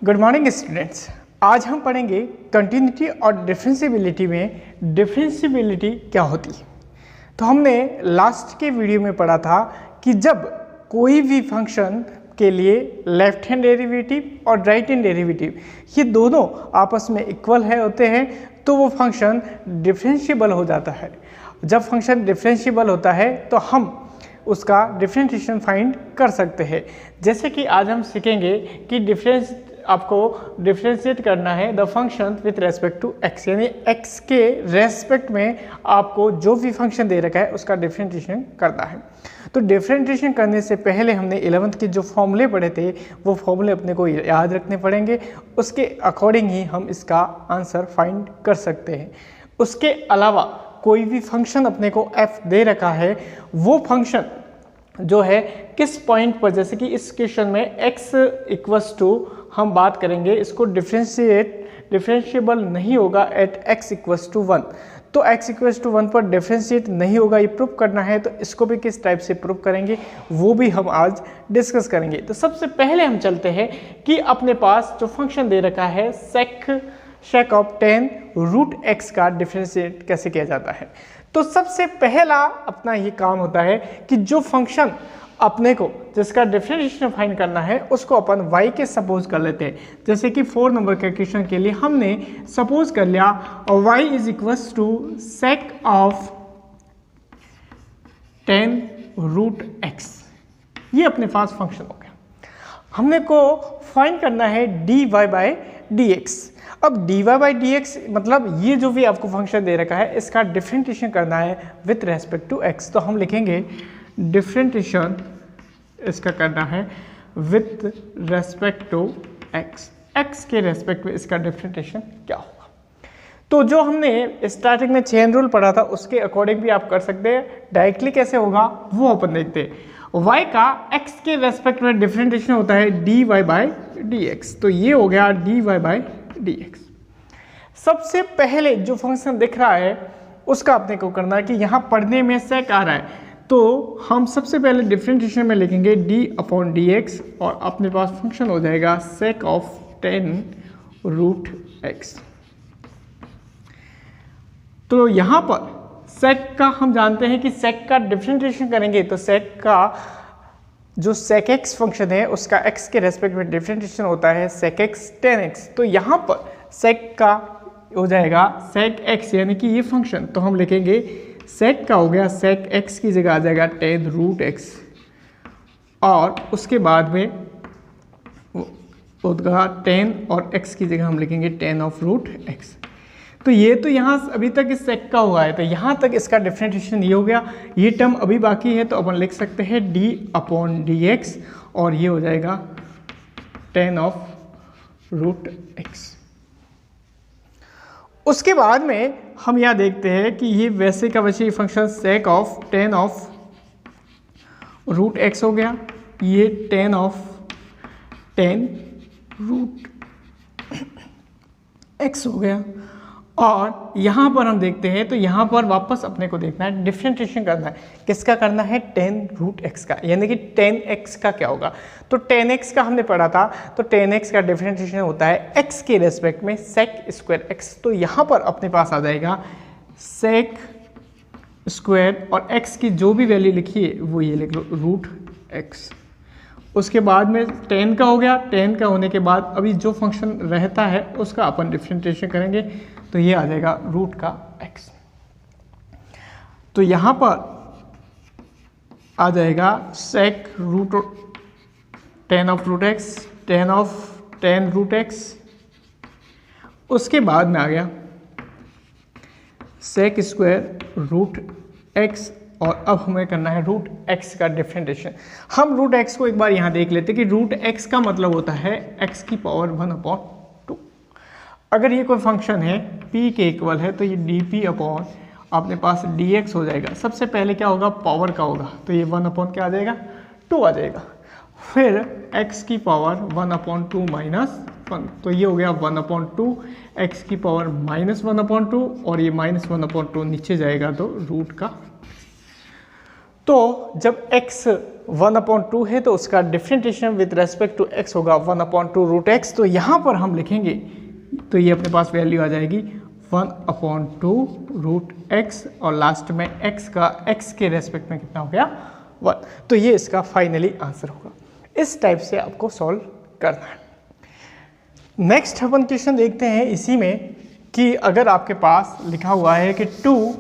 Good morning students. आज हम पढ़ेंगे कंटिन्यूटी और डिफरेंशिएबिलिटी में डिफरेंशिएबिलिटी क्या होती है। तो हमने लास्ट के वीडियो में पढ़ा था कि जब कोई भी फंक्शन के लिए लेफ्ट हैंड डेरिवेटिव और राइट हैंड डेरिवेटिव ये दोनों आपस में इक्वल है होते हैं तो वो फंक्शन डिफरेंशिएबल हो जाता है। जब फंक्शन डिफरेंशिएबल होता है तो हम उसका डिफरेंशिएशन फाइंड कर सकते हैं। जैसे कि आज हम सीखेंगे कि आपको डिफरेंशिएट करना है the function with respect to x, यानी एक्स के रेस्पेक्ट में आपको जो भी फंक्शन दे रखा है उसका डिफरेंशिएशन करना है। तो डिफरेंशिएशन करने से पहले हमने 11th के जो फॉर्मूले पढ़े थे वो फॉर्मूले अपने को याद रखने पड़ेंगे, उसके अकॉर्डिंग ही हम इसका आंसर फाइंड कर सकते हैं। उसके अलावा कोई भी फंक्शन अपने को f दे रखा है, वो फंक्शन जो है किस पॉइंट पर, जैसे कि इस क्वेश्चन में x इक्वल्स टू हम बात करेंगे इसको डिफरेंशिएबल नहीं होगा एट x इक्वल्स टू 1। तो x इक्वल्स टू 1 पर डिफरेंशिएट नहीं होगा, ये प्रूव करना है। तो इसको भी किस टाइप से प्रूव करेंगे वो भी हम आज डिस्कस करेंगे। तो सबसे पहले हम चलते हैं कि अपने पास जो फंक्शन दे रखा है sec ऑफ 10 रूट x का डिफरेंशिएट कैसे किया जाता है। तो सबसे पहला अपना ये काम होता है कि जो फंक्शन अपने को जिसका डिफरेंशिएशन फाइंड करना है उसको अपन y के सपोज कर लेते हैं। जैसे कि 4 नंबर के क्वेश्चन के लिए हमने सपोज कर लिया y is equals to sec of 10 root x। ये अपने पास फंक्शन हो गया। हमने को फाइंड करना है dy बाई dx। अब dy बाई dx मतलब ये जो भी आपको फंक्शन दे रखा है इसका डिफरेंशिएशन करना है विथ रेस्पेक्ट टू x। तो हम लिखेंगे डिफरेंशिएशन इसका करना है विथ रेस्पेक्ट टू x के रेस्पेक्ट में इसका डिफरेंशिएशन क्या होगा। तो जो हमने स्टार्टिंग में चेन रूल पढ़ा था उसके अकॉर्डिंग भी आप कर सकते हैं। डायरेक्टली कैसे होगा वो अपन देखते हैं। y का x के रेस्पेक्ट में डिफरेंशिएशन होता है dy बाई dx। तो ये हो गया dy बाई dx। सबसे पहले जो फंक्शन दिख रहा है उसका अपने को करना है कि यहाँ पढ़ने में sec आ रहा है, तो हम सबसे पहले डिफरेंशिएशन में लिखेंगे d अपॉन dx और अपने पास फंक्शन हो जाएगा sec ऑफ 10 रूट x। तो यहाँ पर sec का हम जानते हैं कि sec का डिफरेंशिएशन करेंगे तो sec का जो sec x फंक्शन है उसका x के रेस्पेक्ट में डिफरेंशिएशन होता है sec x 10x। तो यहाँ पर sec का हो जाएगा sec x यानी कि ये फंक्शन, तो हम लिखेंगे sec का हो गया sec x की जगह आ जाएगा 10 रूट x और उसके बाद में होगा 10 और x की जगह हम लिखेंगे 10 ऑफ रूट x। तो ये तो यहाँ अभी तक इस sec का हुआ है तो यहाँ तक इसका डिफरेंशिएशन ये हो गया। ये टर्म अभी बाकी है तो अपन लिख सकते हैं d अपॉन dx और ये हो जाएगा 10 ऑफ रूट x। उसके बाद में हम यहाँ देखते हैं कि ये वैसे का वैसे function sec of 10 of root x हो गया, ये 10 ऑफ 10 रूट x हो गया। और यहाँ पर हम देखते हैं तो यहाँ पर वापस अपने को देखना है डिफरेंशिएशन करना है। किसका करना है 10 रूट x का, यानी कि 10x का क्या होगा। तो 10x का हमने पढ़ा था तो 10x का डिफरेंशिएशन होता है x के रेस्पेक्ट में sec स्क्वायर x। तो यहाँ पर अपने पास आ जाएगा sec स्क्वायर और x की जो भी वैल्यू लिखी है वो ये लिख लो रूट x। उसके बाद में 10 का हो गया। 10 का होने के बाद अभी जो फंक्शन रहता है उसका अपन डिफरेंशिएशन करेंगे तो ये आ जाएगा रूट का x। तो यहाँ पर आ जाएगा sec root 10 of root x 10 of 10 root x। उसके बाद में आ गया sec स्क्वायर रूट x और अब हमें करना है रूट x का डिफरेंशिएशन। हम रूट x को एक बार यहाँ देख लेते हैं कि रूट x का मतलब होता है x की पावर 1/2। अगर ये कोई फंक्शन है p के इक्वल है तो ये dp अपॉन अपने पास dx हो जाएगा। सबसे पहले क्या होगा पावर का होगा तो ये 1 क्या आ जाएगा 2 आ जाएगा। फिर x की पावर 1/2 माइनस 1 तो ये हो गया 1/2 x की पावर -1/2 और ये -1/2 नीचे जाएगा तो रूट का। तो जब x 1/2 है तो उसका differentiation with respect to x होगा 1/2 रूट एक्स। तो यहाँ पर हम लिखेंगे तो ये अपने पास वैल्यू आ जाएगी 1/2 रूट एक्स और लास्ट में x का x के रेस्पेक्ट में कितना हो गया 1। तो ये इसका फाइनली आंसर होगा। इस टाइप से आपको सॉल्व करना है। नेक्स्ट अपन क्वेश्चन देखते हैं इसी में कि अगर आपके पास लिखा हुआ है कि 2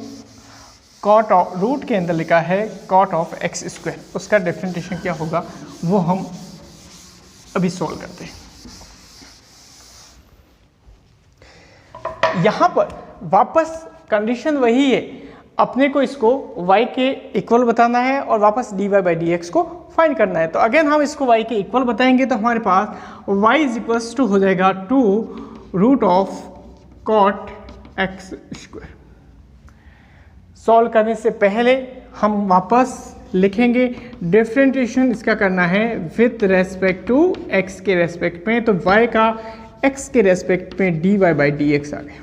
कॉट ऑफ रूट के अंदर लिखा है कॉट ऑफ एक्स स्क्वायर, उसका डिफरेंशिएशन क्या होगा वो हम अभी सॉल्व करते हैं। यहाँ पर वापस कंडीशन वही है, अपने को इसको y के इक्वल बताना है और वापस dy/dx को फाइंड करना है। तो अगेन हम इसको y के इक्वल बताएंगे तो हमारे पास y इज इक्वल्स टू हो जाएगा 2 root of cot x square. Solve करने से पहले हम वापस लिखेंगे डिफरेंशिएशन इसका करना है विथ रेस्पेक्ट टू x के रेस्पेक्ट में। तो y का x के रेस्पेक्ट में dy/dx आ गया।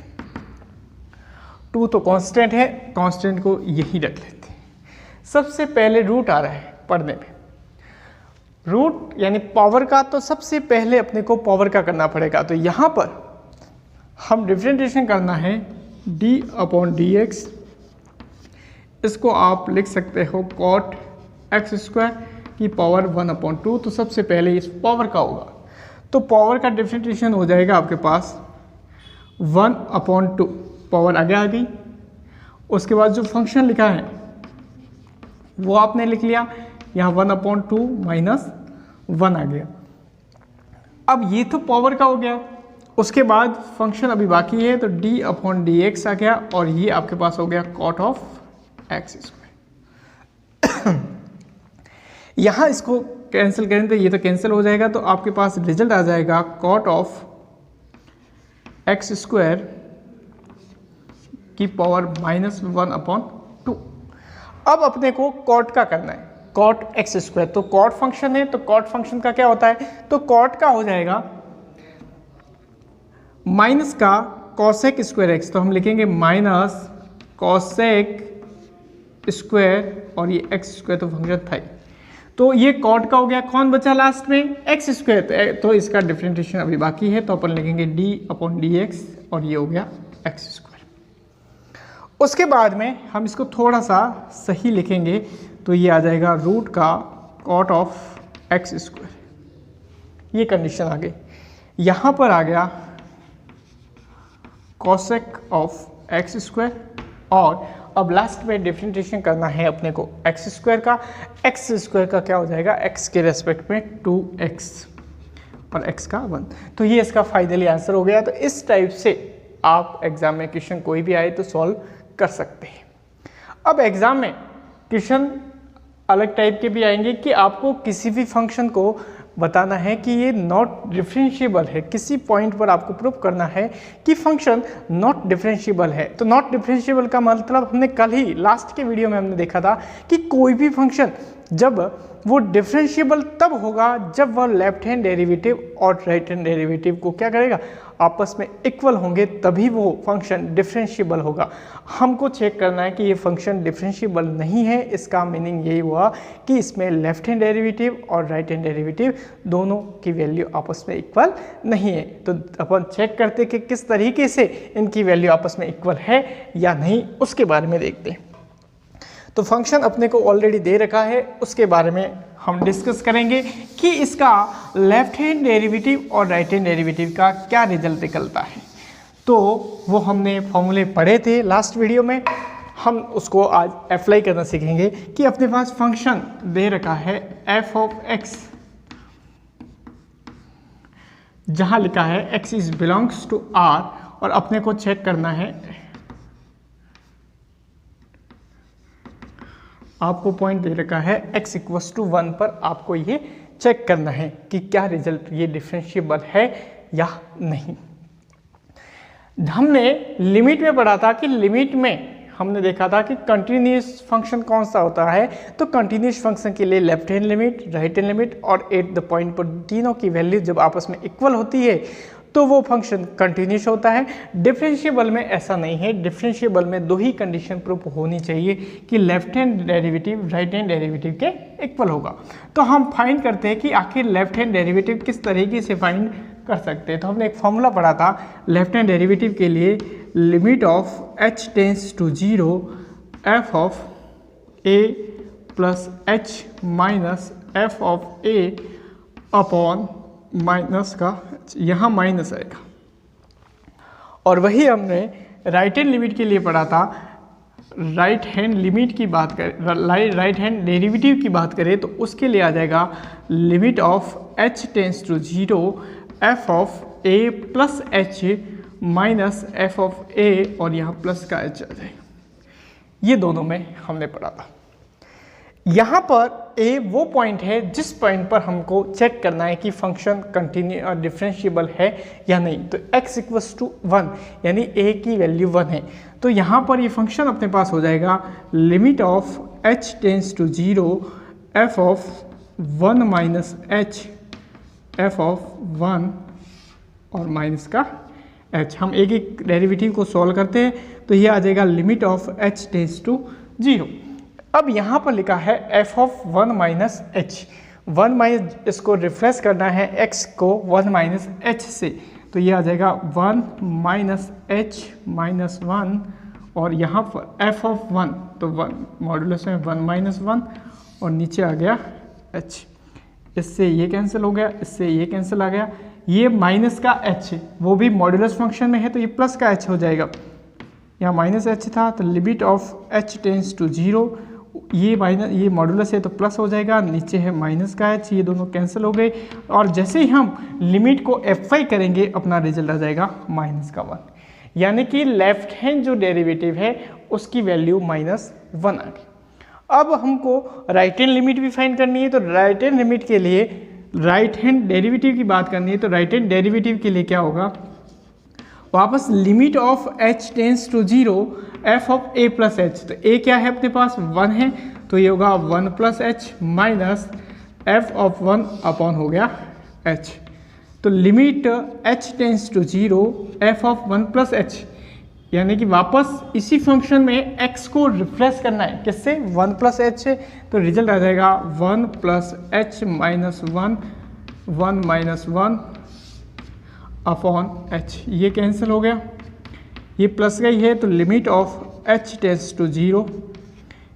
2 तो कांस्टेंट है, कांस्टेंट को यही रख लेते हैं। सबसे पहले रूट आ रहा है पढ़ने में, रूट यानी पावर का, तो सबसे पहले अपने को पावर का करना पड़ेगा। तो यहाँ पर हम डिफरेंशिएशन करना है d/dx, इसको आप लिख सकते हो कॉट एक्स स्क्वायर की पावर 1/2। तो सबसे पहले इस पावर का होगा, तो पावर का डिफरेंशिएशन हो जाएगा आपके पास 1/2, पावर आगे आ गई। उसके बाद जो फंक्शन लिखा है वो आपने लिख लिया, यहाँ 1/2 माइनस 1 आ गया। अब ये तो पावर का हो गया, उसके बाद फंक्शन अभी बाकी है तो d/dx आ गया और ये आपके पास हो गया कॉट ऑफ एक्स स्क्वायर। यहाँ इसको कैंसिल करें तो ये तो कैंसिल हो जाएगा, तो आपके पास रिजल्ट आ जाएगा कॉट ऑफ एक्स स्क्वायर की पावर -1/2। अब अपने को कॉट का करना है, कॉट एक्स स्क्वायर। तो कॉट फंक्शन है, तो कॉट फंक्शन का क्या होता है, तो कॉट का हो जाएगा माइनस का कॉसेक स्क्वायर एक्स। तो हम लिखेंगे माइनस कॉसेक स्क्वायर और ये एक्स स्क्वायर तो फंक्शन था ही। तो ये कॉट का हो गया, कौन बचा लास्ट में एक्स स्क्वायर, तो इसका डिफरेंशिएशन अभी बाकी है तो अपन लिखेंगे d/dx और ये हो गया एक्स स्क्वायर। उसके बाद में हम इसको थोड़ा सा सही लिखेंगे तो ये आ जाएगा रूट का कॉट ऑफ एक्स स्क्वायर। ये कंडीशन आ गई। यहाँ पर आ गया कॉसेक ऑफ एक्स स्क्वायर और अब लास्ट में डिफरेंशिएशन करना है अपने को एक्स स्क्वायर का। एक्स स्क्वायर का क्या हो जाएगा, एक्स के रेस्पेक्ट में 2x और x का 1। तो ये इसका फाइनली आंसर हो गया। तो इस टाइप से आप एग्जाम में क्वेश्चन कोई भी आए तो सॉल्व कर सकते हैं। अब एग्जाम में क्वेश्चन अलग टाइप के भी आएंगे कि आपको किसी भी फंक्शन को बताना है कि ये नॉट डिफरेंशिएबल है। किसी पॉइंट पर आपको प्रूव करना है कि फंक्शन नॉट डिफरेंशिएबल है। तो नॉट डिफरेंशिएबल का मतलब हमने कल ही लास्ट के वीडियो में हमने देखा था कि कोई भी फंक्शन जब वो डिफरेंशिएबल तब होगा जब वह लेफ्ट हैंड डेरिवेटिव और राइट हैंड डेरिवेटिव को क्या करेगा, आपस में इक्वल होंगे, तभी वो फंक्शन डिफरेंशिएबल होगा। हमको चेक करना है कि ये फंक्शन डिफरेंशिएबल नहीं है। इसका मीनिंग यही हुआ कि इसमें लेफ्ट हैंड डेरिवेटिव और राइट हैंड डेरिवेटिव दोनों की वैल्यू आपस में इक्वल नहीं है। तो अपन चेक करते कि किस तरीके से इनकी वैल्यू आपस में इक्वल है या नहीं, उसके बारे में देखते हैं। तो फंक्शन अपने को ऑलरेडी दे रखा है, उसके बारे में हम डिस्कस करेंगे कि इसका लेफ्ट हैंड डेरिवेटिव और राइट हैंड डेरिवेटिव का क्या रिजल्ट निकलता है। तो वो हमने फॉर्मूले पढ़े थे लास्ट वीडियो में, हम उसको आज अप्लाई करना सीखेंगे कि अपने पास फंक्शन दे रखा है f ऑफ x, जहां लिखा है x is belongs to r और अपने को चेक करना है, आपको पॉइंट दे रखा है x इक्वल्स टू 1 पर आपको ये चेक करना है कि क्या रिजल्ट ये डिफरेंशिएबल है या नहीं। हमने लिमिट में पढ़ा था कि लिमिट में हमने देखा था कि कंटिन्यूस फंक्शन कौन सा होता है, तो कंटिन्यूस फंक्शन के लिए left hand limit, right hand limit और एट द पॉइंट पर तीनों की वैल्यू जब आपस में इक्वल होती है तो वो फंक्शन कंटिन्यूस होता है। डिफरेंशिएबल में ऐसा नहीं है, डिफरेंशिएबल में दो ही कंडीशन प्रूफ होनी चाहिए कि left hand derivative right hand derivative के इक्वल होगा। तो हम फाइंड करते हैं कि आखिर लेफ्ट हैंड डेरिवेटिव किस तरीके से फाइंड कर सकते हैं। तो हमने एक फॉर्मूला पढ़ा था लेफ्ट हैंड डेरिवेटिव के लिए, limit of h tends to 0 f of a plus h minus f of a upon minus का यहाँ माइनस आएगा। और वही हमने राइट हैंड लिमिट के लिए पढ़ा था, राइट हैंड लिमिट की बात करें, राइट हैंड डेरिवेटिव की बात करें तो उसके लिए आ जाएगा limit of h tends to 0 f of a plus h minus f of a और यहाँ प्लस का h आ जाएगा। ये दोनों में हमने पढ़ा था। यहाँ पर a वो पॉइंट है जिस पॉइंट पर हमको चेक करना है कि फंक्शन कंटिन्यू और डिफरेंशिएबल है या नहीं। तो x इक्वल्स टू 1 यानी a की वैल्यू 1 है, तो यहाँ पर ये फंक्शन अपने पास हो जाएगा limit of h tends to 0 f of 1 minus h f of 1 और माइनस का h। हम एक एक डेरिवेटिव को सॉल्व करते हैं तो ये आ जाएगा limit of h tends to 0। अब यहाँ पर लिखा है f of 1 minus h, 1 minus, इसको रिफ्रेश करना है x को 1 माइनस h से, तो ये आ जाएगा 1 माइनस h माइनस 1 और यहाँ पर f ऑफ 1 तो 1 मॉडुलस में 1 माइनस 1 और नीचे आ गया h। इससे ये कैंसिल हो गया, इससे ये कैंसिल आ गया, ये माइनस का h वो भी मॉडुलस फंक्शन में है तो ये प्लस का h हो जाएगा। यहाँ माइनस h था तो limit of h tends to 0, ये माइनस, ये मॉडुलस है तो प्लस हो जाएगा, नीचे है माइनस का h, ये दोनों कैंसिल हो गए और जैसे ही हम लिमिट को एप्लाई करेंगे अपना रिजल्ट आ जाएगा माइनस का 1, यानी कि लेफ्ट हैंड जो डेरिवेटिव है उसकी वैल्यू माइनस 1 आ गई। अब हमको राइट हैंड लिमिट भी फाइंड करनी है, तो राइट हैंड लिमिट के लिए राइट हैंड डेरिवेटिव की बात करनी है, तो राइट हैंड डेरिवेटिव के लिए क्या होगा, वापस limit of h tends to 0 f of a plus h। तो a क्या है अपने पास 1 है तो ये होगा 1 plus h minus f of 1 upon हो गया h। तो limit h tends to 0 f of 1 plus h, यानी कि वापस इसी फंक्शन में x को रिप्लेस करना है किससे, 1 प्लस h से, तो रिजल्ट आ जाएगा 1 plus h minus 1 1 minus 1 upon h। ये कैंसिल हो गया, ये प्लस का ही है तो limit of h tends to 0,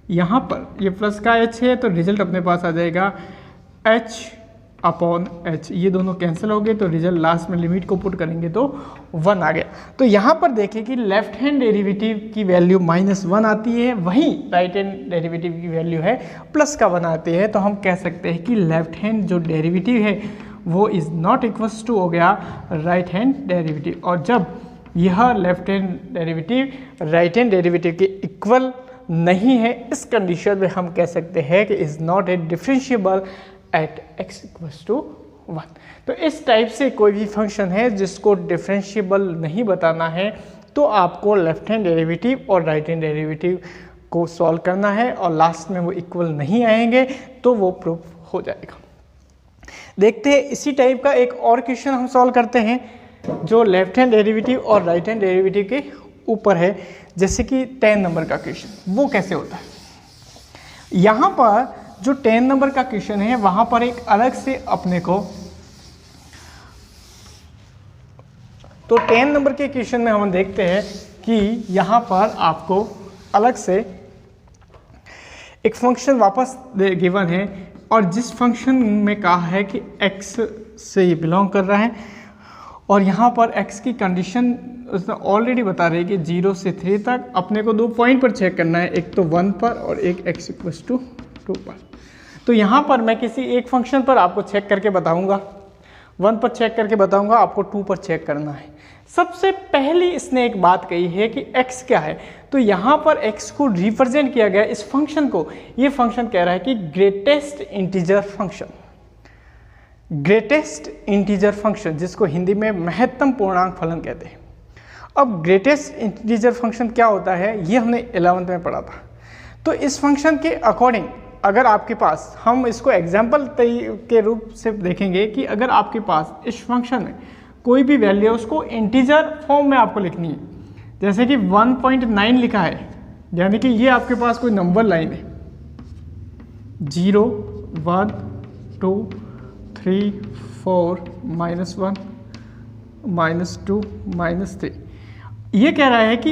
यहाँ पर ये प्लस का h है तो रिजल्ट अपने पास आ जाएगा h अपॉन h। ये दोनों कैंसिल हो गए तो रिजल्ट लास्ट में लिमिट को पुट करेंगे तो 1 आ गया। तो यहाँ पर देखें कि लेफ्ट हैंड डेरिवेटिव की वैल्यू माइनस 1 आती है, वहीं राइट हैंड डेरिवेटिव की वैल्यू है प्लस का 1 आती है। तो हम कह सकते हैं कि लेफ्ट हैंड जो डेरिवेटिव है वो इज़ नॉट इक्वल्स टू हो गया राइट हैंड डेरिवेटिव, और जब यह left hand derivative right hand derivative के इक्वल नहीं है, इस कंडीशन में हम कह सकते हैं कि is not a differentiable at x equals to 1। तो इस टाइप से कोई भी फंक्शन है जिसको डिफरेंशिएबल नहीं बताना है तो आपको लेफ्ट हैंड डेरिवेटिव और राइट हैंड डेरिवेटिव को सॉल्व करना है, और लास्ट में वो इक्वल नहीं आएंगे तो वो प्रूफ हो जाएगा। देखते हैं इसी टाइप का एक और क्वेश्चन हम सॉल्व करते हैं जो लेफ्ट हैंड डेरिवेटिव और राइट हैंड डेरिवेटिव के ऊपर है, जैसे कि 10 नंबर का क्वेश्चन। वो कैसे होता है, यहाँ पर जो 10 नंबर का क्वेश्चन है वहाँ पर एक अलग से अपने को, तो 10 नंबर के क्वेश्चन में हम देखते हैं कि यहाँ पर आपको अलग से एक फंक्शन वापस गिवन है, और जिस फंक्शन में कहा है कि x से ये बिलोंग कर रहा है, और यहाँ पर x की कंडीशन उसने ऑलरेडी बता रही है कि 0 से 3 तक अपने को 2 पॉइंट पर चेक करना है, एक तो 1 पर और एक x इक्वल्स टू 2 पर। तो यहाँ पर मैं किसी एक फंक्शन पर आपको चेक करके बताऊँगा, 1 पर चेक करके बताऊँगा, आपको 2 पर चेक करना है। सबसे पहली इसने एक बात कही है कि x क्या है, तो यहाँ पर x को रिप्रेजेंट किया गया इस फंक्शन को, ये फंक्शन कह रहा है कि greatest integer function, greatest integer function जिसको हिंदी में महत्तम पूर्णांक फलन कहते हैं। अब ग्रेटेस्ट इंटीजर फंक्शन क्या होता है ये हमने 11th में पढ़ा था। तो इस फंक्शन के अकॉर्डिंग अगर आपके पास, हम इसको एग्जाम्पल के रूप से देखेंगे कि अगर आपके पास इस फंक्शन में कोई भी वैल्यू है उसको इंटीजर फॉर्म में आपको लिखनी है। जैसे कि 1.9 लिखा है, यानी कि ये आपके पास कोई नंबर लाइन है 0 1 2 3 4 -1 -2 -3। ये कह रहा है कि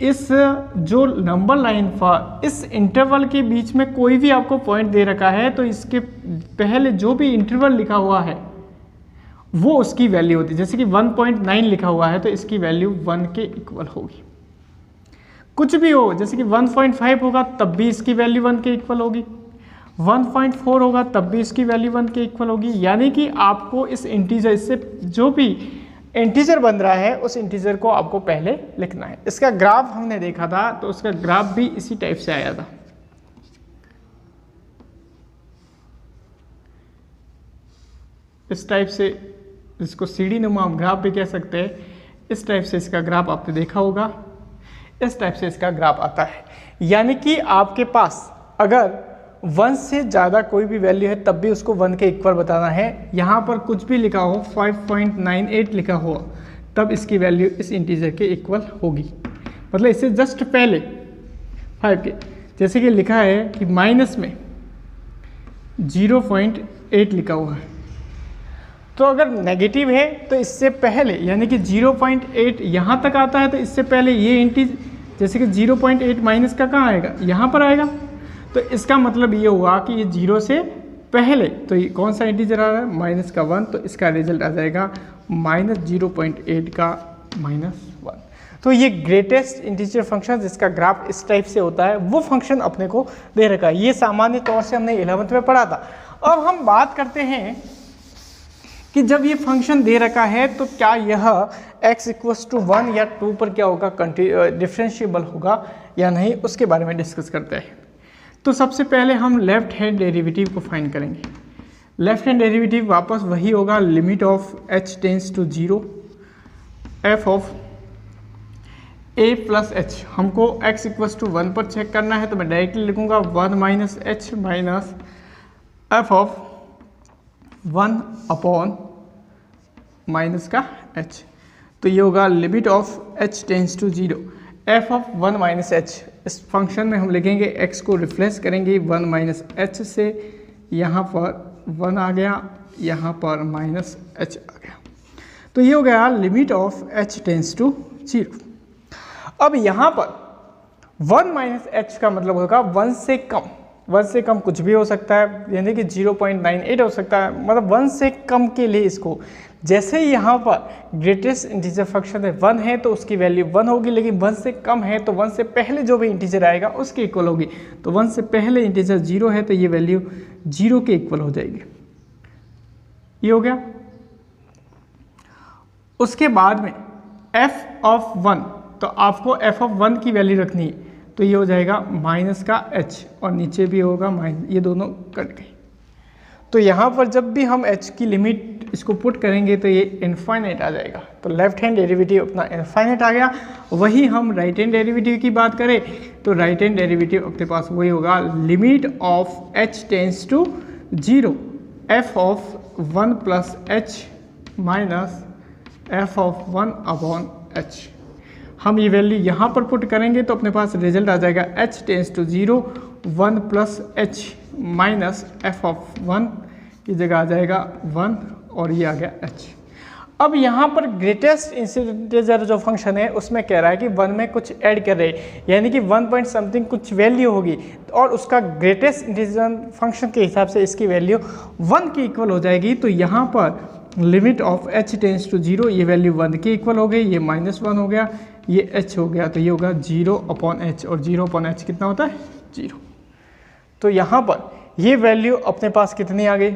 इस जो नंबर लाइन पर इस इंटरवल के बीच में कोई भी आपको पॉइंट दे रखा है तो इसके पहले जो भी इंटरवल लिखा हुआ है वो उसकी वैल्यू होती है। जैसे कि 1.9 लिखा हुआ है तो इसकी वैल्यू 1 के इक्वल होगी। कुछ भी हो, जैसे कि 1.5 होगा तब भी इसकी वैल्यू 1 के इक्वल होगी, 1.4 होगा तब भी इसकी वैल्यू 1 के इक्वल होगी। यानी कि आपको इस इंटीजर, इससे जो भी इंटीजर बन रहा है उस इंटीजर को आपको पहले लिखना है। इसका ग्राफ हमने देखा था तो उसका ग्राफ भी इसी टाइप से आया था। इस टाइप से, इसको सीढ़ी नुमा हम ग्राफ भी कह सकते हैं। इस टाइप से इसका ग्राफ आपने देखा होगा, इस टाइप से इसका ग्राफ आता है। यानी कि आपके पास अगर 1 से ज़्यादा कोई भी वैल्यू है तब भी उसको 1 के इक्वल बताना है। यहाँ पर कुछ भी लिखा हो, 5.98 लिखा हो, तब इसकी वैल्यू इस इंटीजर के इक्वल होगी। मतलब इससे जस्ट पहले 5 के, जैसे कि लिखा है कि माइनस में 0.8 लिखा हुआ है, तो अगर नेगेटिव है तो इससे पहले, यानी कि 0.8 यहाँ तक आता है तो इससे पहले ये इंटीजर, जैसे कि 0.8 माइनस का कहाँ आएगा, यहाँ पर आएगा। तो इसका मतलब ये हुआ कि ये 0 से पहले, तो ये कौन सा इंटीजर आ रहा है, माइनस का 1, तो इसका रिजल्ट आ जाएगा -0.8 का -1। तो ये ग्रेटेस्ट इंटीजर फंक्शन जिसका ग्राफ इस टाइप से होता है वो फंक्शन अपने को दे रखा है। ये सामान्य तौर से हमने 11th में पढ़ा था। अब हम बात करते हैं कि जब ये फंक्शन दे रखा है तो क्या यह x = 1 या 2 पर क्या होगा, डिफरेंशिएबल होगा या नहीं, उसके बारे में डिस्कस करते हैं। तो सबसे पहले हम लेफ्ट हैंड डेरिवेटिव को फाइंड करेंगे। लेफ्ट हैंड डेरिवेटिव वापस वही होगा, limit of h tends to 0 f of a + h। हमको x = 1 पर चेक करना है तो मैं डायरेक्टली लिखूंगा 1 - h minus f of 1 upon minus का h। तो ये होगा limit of h tends to 0 f of 1 - h। इस फंक्शन में हम लिखेंगे x को रिप्लेस करेंगे 1 - h से, यहाँ पर 1 आ गया, यहाँ पर -h आ गया। तो ये हो गया limit of h tends to 0। अब यहाँ पर 1 - h का मतलब होगा 1 से कम। 1 से कम कुछ भी हो सकता है, यानी कि 0.98 हो सकता है, मतलब 1 से कम के लिए इसको, जैसे ही यहाँ पर ग्रेटेस्ट इंटीजर फंक्शन है 1 है तो उसकी वैल्यू 1 होगी, लेकिन 1 से कम है तो 1 से पहले जो भी इंटीजर आएगा उसके इक्वल होगी। तो 1 से पहले इंटीजर 0 है तो ये वैल्यू 0 के इक्वल हो जाएगी। ये हो गया। उसके बाद में f ऑफ 1, तो आपको f ऑफ 1 की वैल्यू रखनी है, तो ये हो जाएगा माइनस का h और नीचे भी होगा माइनस, ये दोनों कट गए। तो यहाँ पर जब भी हम h की लिमिट इसको पुट करेंगे तो ये इनफाइनाइट आ जाएगा। तो लेफ्ट हैंड डेरिवेटिव अपना इनफाइनाइट आ गया। वही हम राइट हैंड डेरिवेटिव की बात करें तो राइट हैंड डेरिवेटिव अपने पास वही होगा, limit of h tends to 0 f of 1 + h minus f of 1 upon h। हम ये वैल्यू यहाँ पर पुट करेंगे तो अपने पास रिजल्ट आ जाएगा h tends to 0 1 + h minus f of 1 की जगह आ जाएगा 1 और ये आ गया h। अब यहाँ पर ग्रेटेस्ट इंटीजर जो फंक्शन है उसमें कह रहा है कि 1 में कुछ ऐड कर रहे हैं, यानी कि 1 पॉइंट समथिंग कुछ वैल्यू होगी और उसका ग्रेटेस्ट इंटीजर फंक्शन के हिसाब से इसकी वैल्यू 1 के इक्वल हो जाएगी। तो यहाँ पर limit of h tends to 0, ये वैल्यू 1 के इक्वल हो गई, ये -1 हो गया, ये h हो गया, तो ये होगा 0/h और 0/h कितना होता है 0। तो यहाँ पर ये वैल्यू अपने पास कितनी आ गई,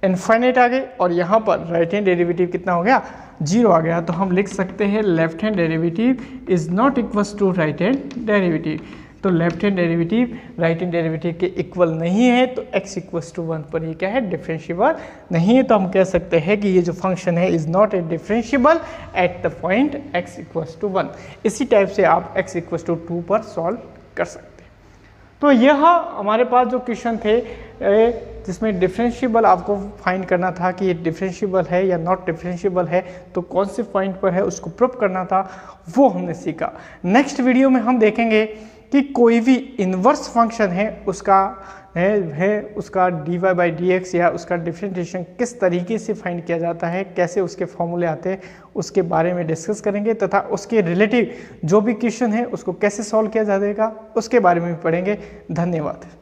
इनफाइनाइट आ गई, और यहाँ पर राइट हैंड डेरिवेटिव कितना हो गया 0 आ गया। तो हम लिख सकते हैं left hand derivative is not equals to right hand derivative. तो left hand derivative right hand derivative के इक्वल नहीं है, तो x = 1 पर ये क्या है, डिफरेंशिएबल नहीं है। तो हम कह सकते हैं कि ये जो फंक्शन है is not a differentiable at the point x = 1। इसी टाइप से आप x = 2 पर सॉल्व कर सकते हैं। तो यह हमारे पास जो क्वेश्चन थे जिसमें डिफरेंशिएबल आपको फाइंड करना था कि ये डिफरेंशिएबल है या नॉट डिफरेंशिएबल है, तो कौन से पॉइंट पर है उसको प्रूव करना था, वो हमने सीखा। नेक्स्ट वीडियो में हम देखेंगे कि कोई भी इन्वर्स फंक्शन है उसका dy/dx या उसका डिफरेंशिएशन किस तरीके से फाइंड किया जाता है, कैसे उसके फॉर्मूले आते हैं, उसके बारे में डिस्कस करेंगे तथा उसके रिलेटिव जो भी क्वेश्चन है उसको कैसे सॉल्व किया जाएगा उसके बारे में भी पढ़ेंगे। धन्यवाद।